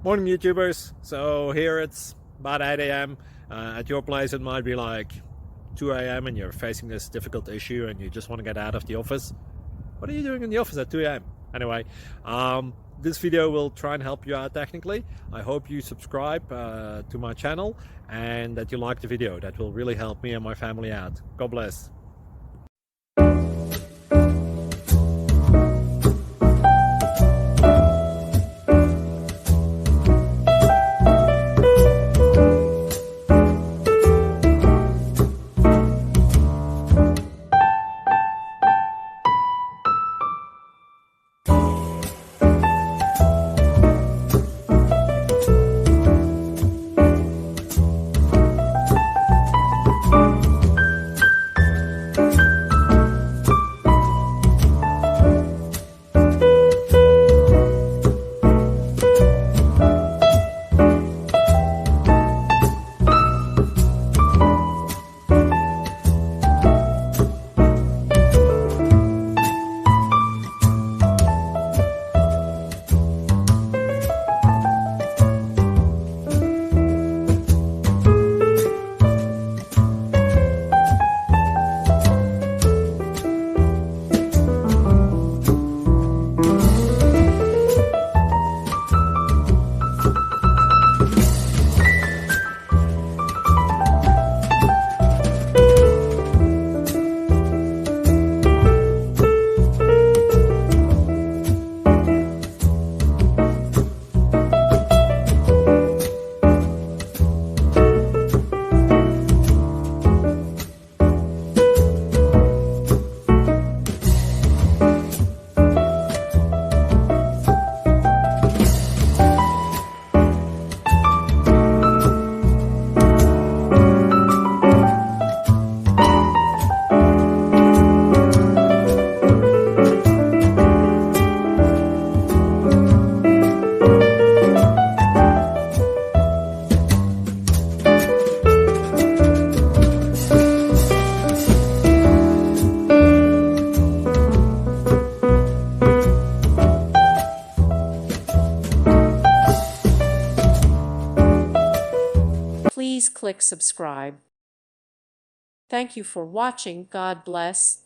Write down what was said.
Morning YouTubers. So here it's about 8 a.m. At your place it might be like 2 a.m. and you're facing this difficult issue and you just want to get out of the office. What are you doing in the office at 2 a.m.? Anyway, this video will try and help you out technically. I hope you subscribe to my channel and that you like the video. That will really help me and my family out. God bless. Please click subscribe. Thank you for watching. God bless.